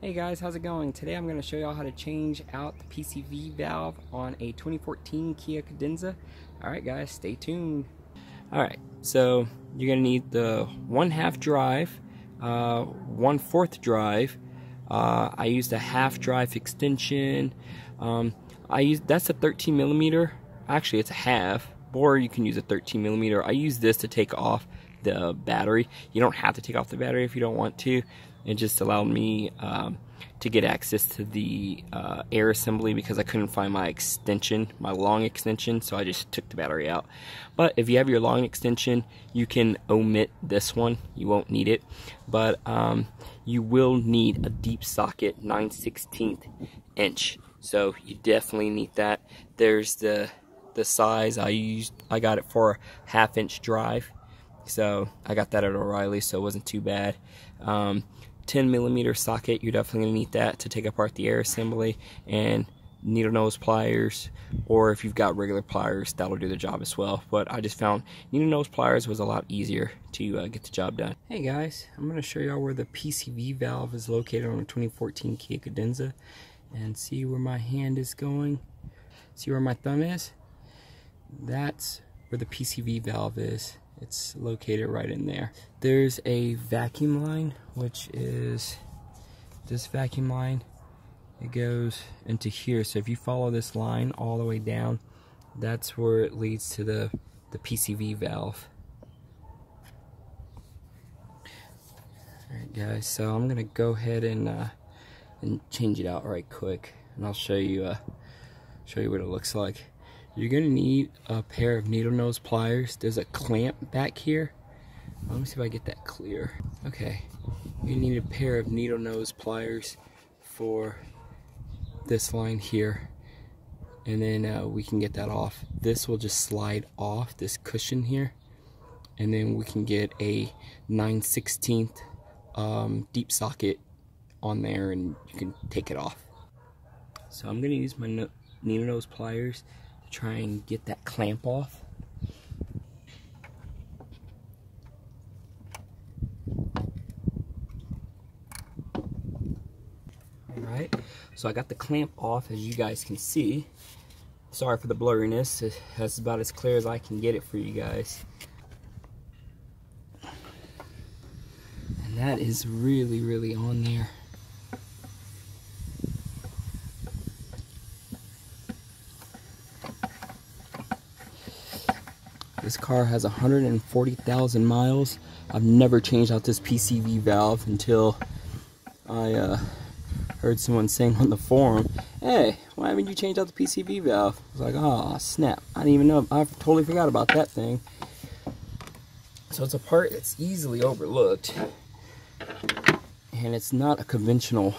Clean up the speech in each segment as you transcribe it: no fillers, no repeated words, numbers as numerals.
Hey guys, how's it going? Today I'm going to show y'all how to change out the PCV valve on a 2014 Kia Cadenza. Alright guys, stay tuned. Alright, so you're going to need the 1/2 drive, 1/4 drive. I used a half drive extension. That's a 13 millimeter. Actually, it's a half, or you can use a 13 millimeter. I use this to take off the battery. You don't have to take off the battery if you don't want to. It just allowed me to get access to the air assembly because I couldn't find my extension, my long extension, so I just took the battery out. But if you have your long extension, you can omit this one. You won't need it, but you will need a deep socket 9/16 inch. So you definitely need that. There's the size I used. I got it for a 1/2 inch drive. So I got that at O'Reilly, so it wasn't too bad. 10 millimeter socket, you're definitely going to need that to take apart the air assembly, and needle nose pliers, or if you've got regular pliers, that'll do the job as well. But I just found needle nose pliers was a lot easier to get the job done. Hey guys, I'm going to show y'all where the PCV valve is located on a 2014 Kia Cadenza, and see where my hand is going. See where my thumb is? That's where the PCV valve is. It's located right in there. There's a vacuum line, which is this vacuum line. It goes into here. So if you follow this line all the way down, that's where it leads to the PCV valve. Alright guys, so I'm gonna go ahead and change it out right quick, and I'll show you what it looks like. You're going to need a pair of needle nose pliers. There's a clamp back here. Let me see if I get that clear. Okay, you need a pair of needle nose pliers for this line here, and then we can get that off. This will just slide off this cushion here, and then we can get a 9/16 deep socket on there, and you can take it off. So I'm going to use my needle nose pliers, try and get that clamp off. Alright, so I got the clamp off, as you guys can see. Sorry for the blurriness, that's about as clear as I can get it for you guys. And that is really on there. This car has 140,000 miles. I've never changed out this PCV valve until I heard someone saying on the forum, "Hey, why haven't you changed out the PCV valve?" I was like, oh snap, I didn't even know. I totally forgot about that thing. So it's a part that's easily overlooked, and it's not a conventional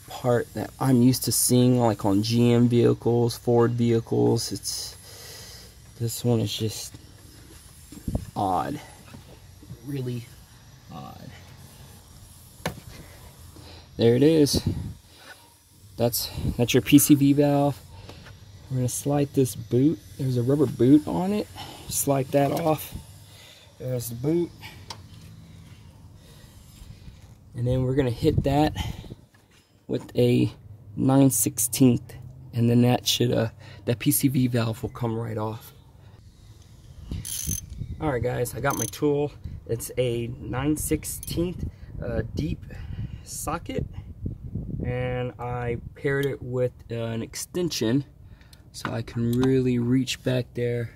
part that I'm used to seeing like on GM vehicles, Ford vehicles. This one is just odd, really odd. There it is. That's your PCV valve. We're gonna slide this boot. There's a rubber boot on it. Slide that off. There's the boot, and then we're gonna hit that with a 9/16, and then that PCV valve will come right off. Alright guys, I got my tool. It's a 9/16 deep socket, and I paired it with an extension so I can really reach back there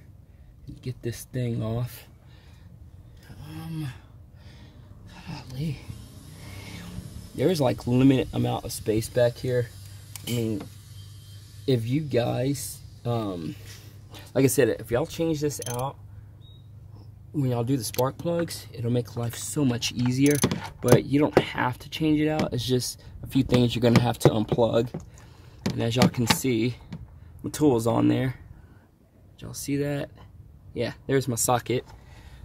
and get this thing off. Golly. There's like limited amount of space back here. I mean, if you guys like I said, if y'all change this out when y'all do the spark plugs, it'll make life so much easier. But you don't have to change it out. It's just a few things you're gonna have to unplug. And as y'all can see, my tool is on there. Did y'all see that? Yeah, there's my socket.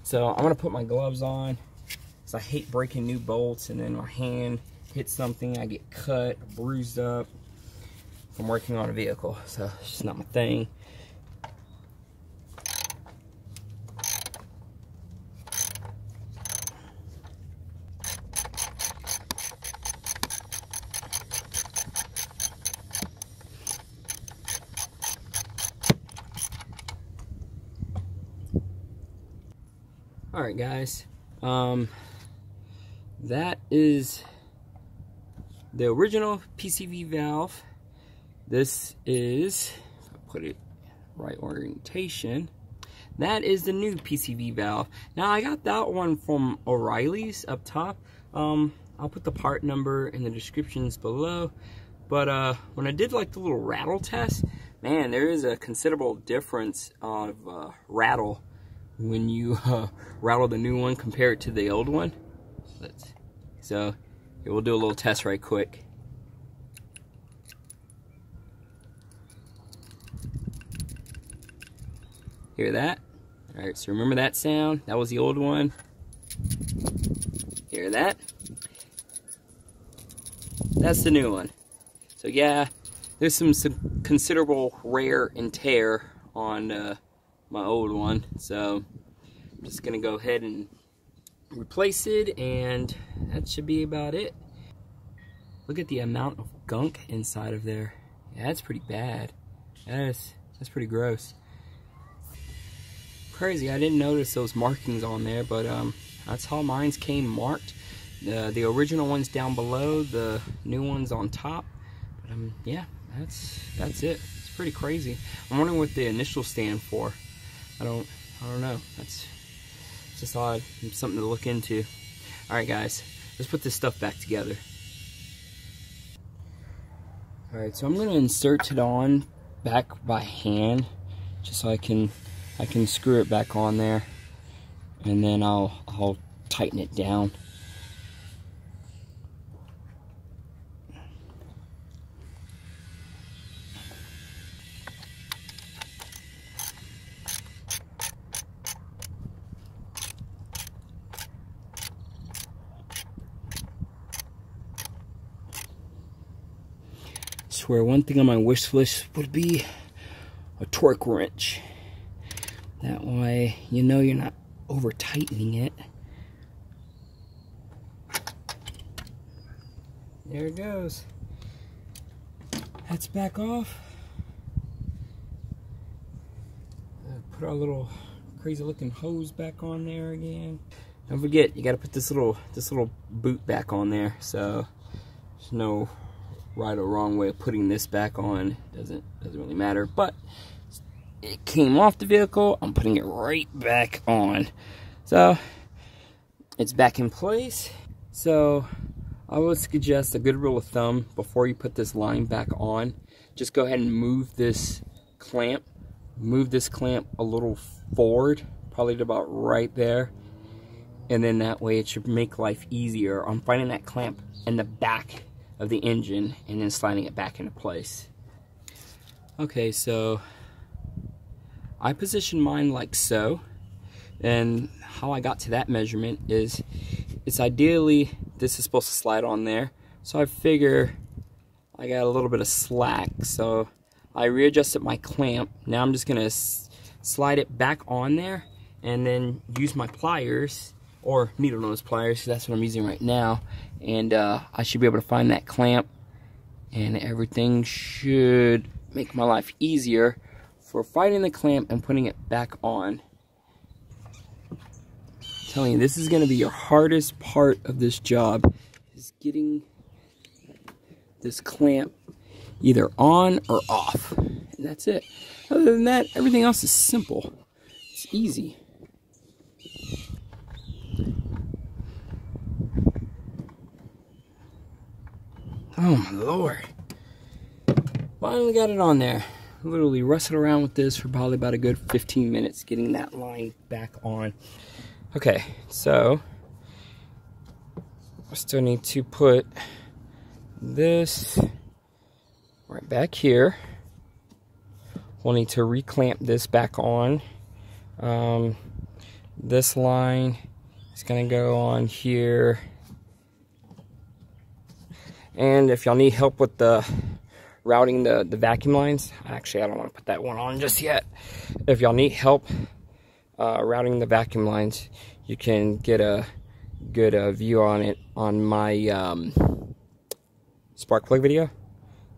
So I'm gonna put my gloves on, because I hate breaking new bolts and then my hand hits something, I get cut, bruised up from working on a vehicle. So it's just not my thing. Alright guys, that is the original PCV valve. This is, if I put it right orientation, that is the new PCV valve. Now I got that one from O'Reilly's up top. I'll put the part number in the descriptions below. But when I did like the little rattle test, man, there is a considerable difference of rattle when you rattle the new one compared to the old one. So we'll do a little test right quick. Hear that? All right, so remember that sound? That was the old one. Hear that? That's the new one. So yeah, there's some considerable wear and tear on my old one. So I'm just gonna go ahead and replace it, and that should be about it. Look at the amount of gunk inside of there. Yeah, that's pretty bad. That's pretty gross. Crazy, I didn't notice those markings on there, but that's how mine came marked. The original one's down below, the new one's on top. But yeah, that's it. It's pretty crazy. I'm wondering what the initials stand for. I don't know. It's just odd. Something to look into. All right, guys, let's put this stuff back together. All right, so I'm gonna insert it on back by hand, just so I can screw it back on there, and then I'll tighten it down. I swear, one thing on my wish list would be a torque wrench. That way, you know you're not over tightening it. There it goes. That's back off. Put our little crazy looking hose back on there again. Don't forget, you gotta put this little boot back on there. So there's no right or wrong way of putting this back on. Doesn't really matter, but it came off the vehicle. I'm putting it right back on. So it's back in place. So I would suggest a good rule of thumb before you put this line back on, just go ahead and move this clamp. Move this clamp a little forward, probably to about right there. And then that way it should make life easier on finding that clamp in the back of the engine and then sliding it back into place. Okay, so I positioned mine like so, and how I got to that measurement is, it's ideally, this is supposed to slide on there, so I figure I got a little bit of slack, so I readjusted my clamp. Now I'm just going to slide it back on there, and then use my pliers, or needle nose pliers, so that's what I'm using right now, and I should be able to find that clamp, and everything should make my life easier for finding the clamp and putting it back on. I'm telling you, this is going to be your hardest part of this job, is getting this clamp either on or off, and that's it. Other than that, everything else is simple. It's easy. Oh my Lord. Finally got it on there. Literally wrestled around with this for probably about a good 15 minutes getting that line back on. Okay, so I still need to put this right back here. We'll need to reclamp this back on. This line is going to go on here. And if y'all need help with the routing the vacuum lines, actually I don't want to put that one on just yet. If y'all need help routing the vacuum lines, you can get a good view on it on my spark plug video.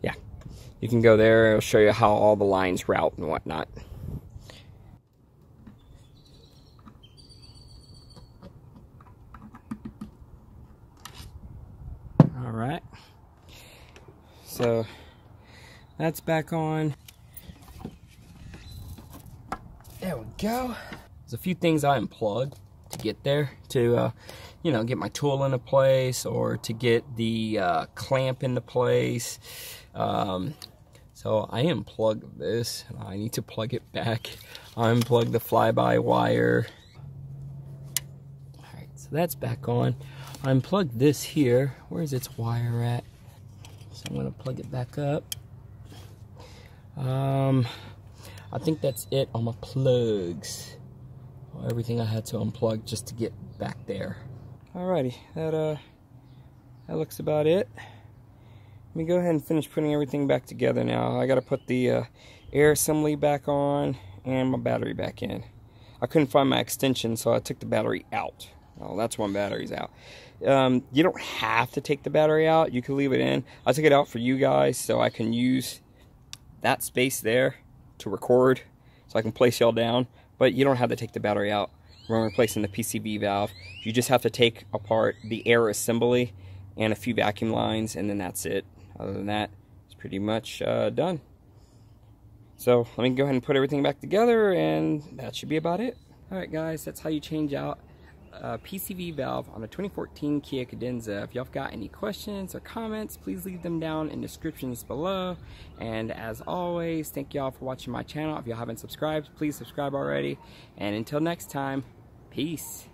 Yeah, you can go there. It'll show you how all the lines route and whatnot. right, so that's back on. There we go. There's a few things I unplugged to get there, to you know, get my tool into place, or to get the clamp into place. So I unplugged this. I need to plug it back. I unplugged the flyby wire. Alright, so that's back on. I unplugged this here. Where's its wire at? So I'm going to plug it back up. I think that's it on my plugs. Well, everything I had to unplug just to get back there. Alrighty, that looks about it. Let me go ahead and finish putting everything back together now. I got to put the air assembly back on and my battery back in. I couldn't find my extension, so I took the battery out. Oh, that's when battery's out. You don't have to take the battery out. You can leave it in. I took it out for you guys so I can use that space there to record, so I can place y'all down. But you don't have to take the battery out when replacing the PCV valve. You just have to take apart the air assembly and a few vacuum lines, and then that's it. Other than that, it's pretty much done. So let me go ahead and put everything back together, and that should be about it. Alright guys, that's how you change out a PCV valve on a 2014 Kia Cadenza. If y'all got any questions or comments, please leave them down in the descriptions below. And as always, thank y'all for watching my channel. If y'all haven't subscribed, please subscribe already. And until next time, peace.